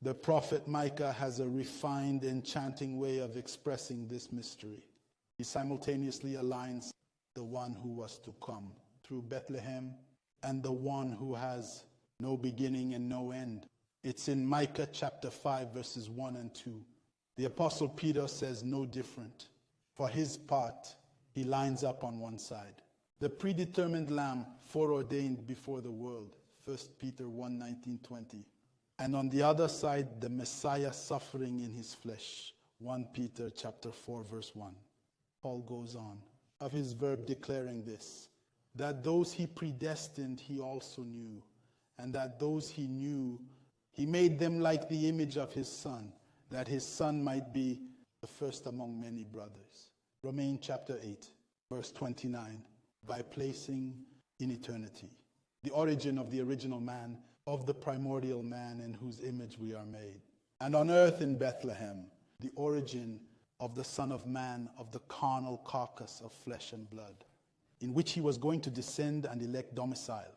The prophet Micah has a refined, enchanting way of expressing this mystery. He simultaneously aligns the one who was to come through Bethlehem and the one who has no beginning and no end. It's in Micah chapter 5, verses 1 and 2. The Apostle Peter says no different. For his part, he lines up on one side. The predetermined lamb foreordained before the world, 1 Peter 1, 19, 20. And on the other side, the Messiah suffering in his flesh, 1 Peter chapter 4, verse 1. Paul goes on of his verb declaring this, that those he predestined he also knew, and that those he knew he made them like the image of his Son, that his Son might be the first among many brothers. Romans chapter 8, verse 29, by placing in eternity the origin of the original man, of the primordial man in whose image we are made. And on earth in Bethlehem, the origin of the Son of Man, of the carnal carcass of flesh and blood, in which he was going to descend and elect domicile.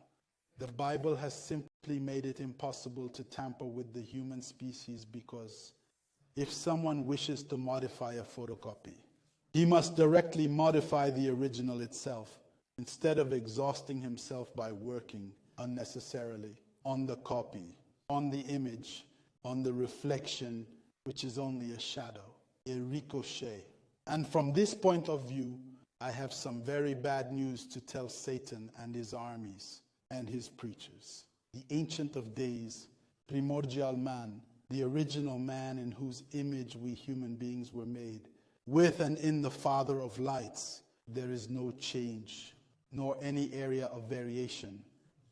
The Bible has simply made it impossible to tamper with the human species, because if someone wishes to modify a photocopy, he must directly modify the original itself, instead of exhausting himself by working unnecessarily on the copy, on the image, on the reflection, which is only a shadow, a ricochet. And from this point of view, I have some very bad news to tell Satan and his armies and his preachers. The Ancient of Days, primordial man, the original man in whose image we human beings were made, with and in the Father of lights, there is no change, nor any area of variation,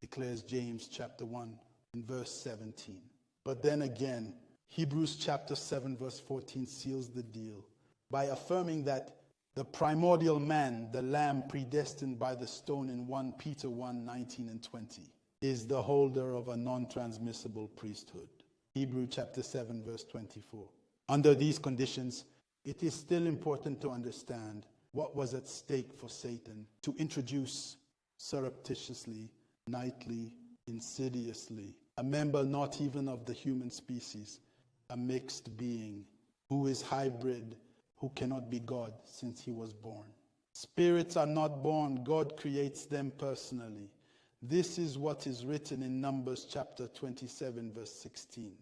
declares James chapter 1 and verse 17. But then again, Hebrews chapter 7 verse 14 seals the deal by affirming that the primordial man, the lamb predestined by the stone in 1 Peter 1, 19 and 20, is the holder of a non-transmissible priesthood. Hebrews chapter 7 verse 24. Under these conditions, it is still important to understand what was at stake for Satan to introduce surreptitiously, nightly, insidiously, a member not even of the human species, a mixed being who is hybrid, who cannot be God since he was born. Spirits are not born, God creates them personally. This is what is written in Numbers chapter 27 verse 16.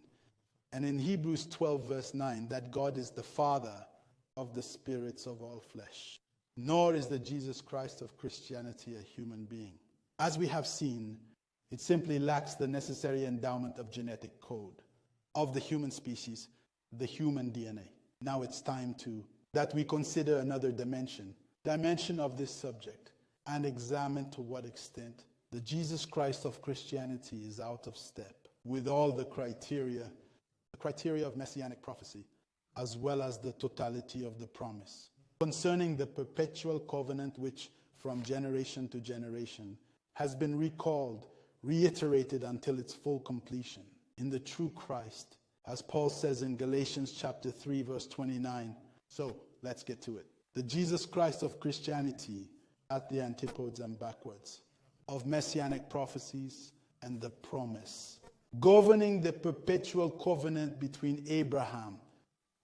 And in Hebrews 12 verse 9, that God is the Father of the spirits of all flesh. Nor is the Jesus Christ of Christianity a human being. As we have seen, it simply lacks the necessary endowment of genetic code of the human species, the human DNA. Now it's time that we consider another dimension of this subject, and examine to what extent the Jesus Christ of Christianity is out of step with all the criteria of messianic prophecy, as well as the totality of the promise concerning the perpetual covenant which from generation to generation has been recalled, reiterated until its full completion in the true Christ, as Paul says in Galatians chapter 3 verse 29. So let's get to it. The Jesus Christ of Christianity at the antipodes and backwards of messianic prophecies and the promise governing the perpetual covenant between Abraham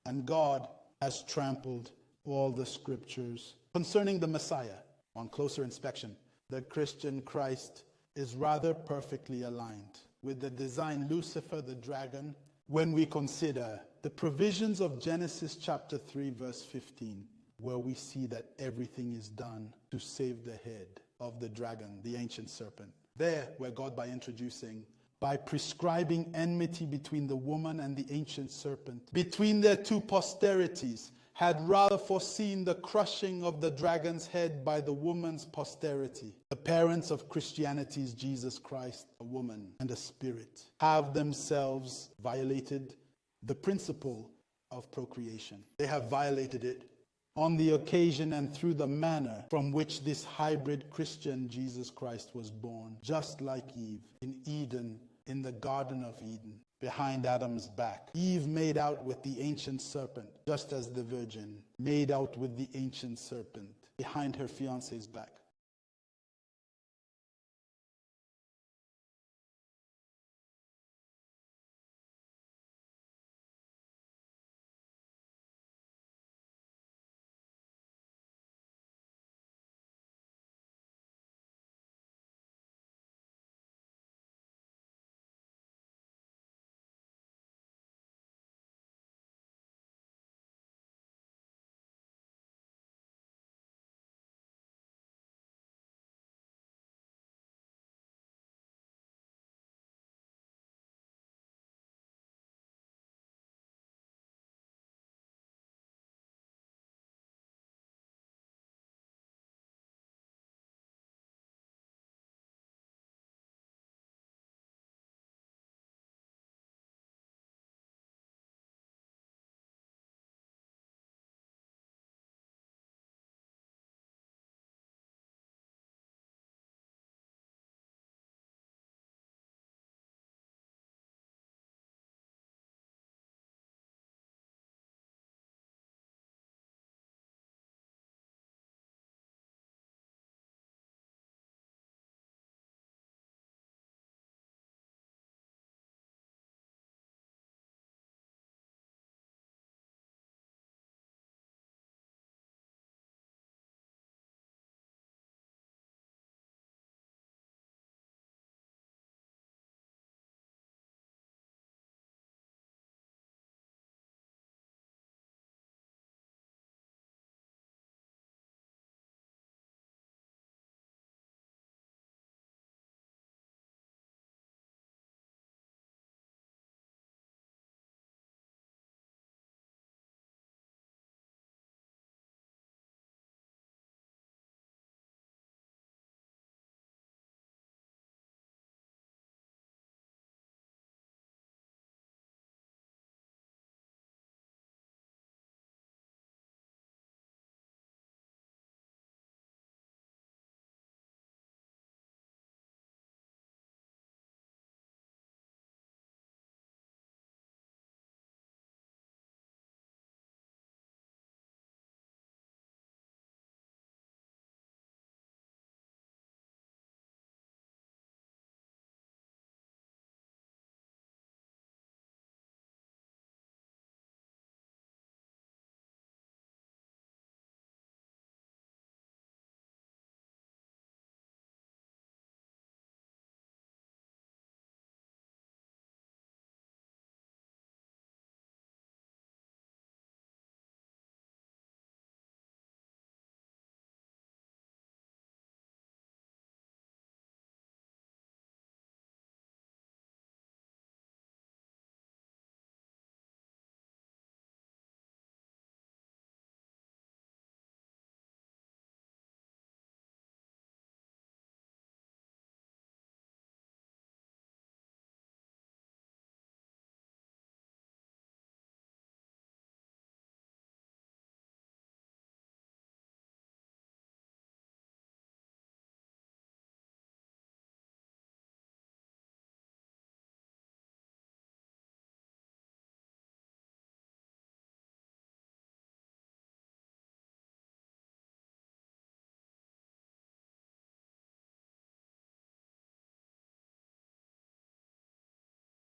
and God has trampled all the scriptures concerning the Messiah. On closer inspection, the Christian Christ is rather perfectly aligned with the design Lucifer the dragon when we consider the provisions of Genesis chapter 3 verse 15, where we see that everything is done to save the head of the dragon, the ancient serpent. There, where God, by prescribing enmity between the woman and the ancient serpent, between their two posterities, had rather foreseen the crushing of the dragon's head by the woman's posterity. The parents of Christianity's Jesus Christ, a woman and a spirit, have themselves violated the principle of procreation. They have violated it on the occasion and through the manner from which this hybrid Christian Jesus Christ was born, just like Eve in Eden, in the Garden of Eden, behind Adam's back. Eve made out with the ancient serpent, just as the virgin made out with the ancient serpent behind her fiancé's back.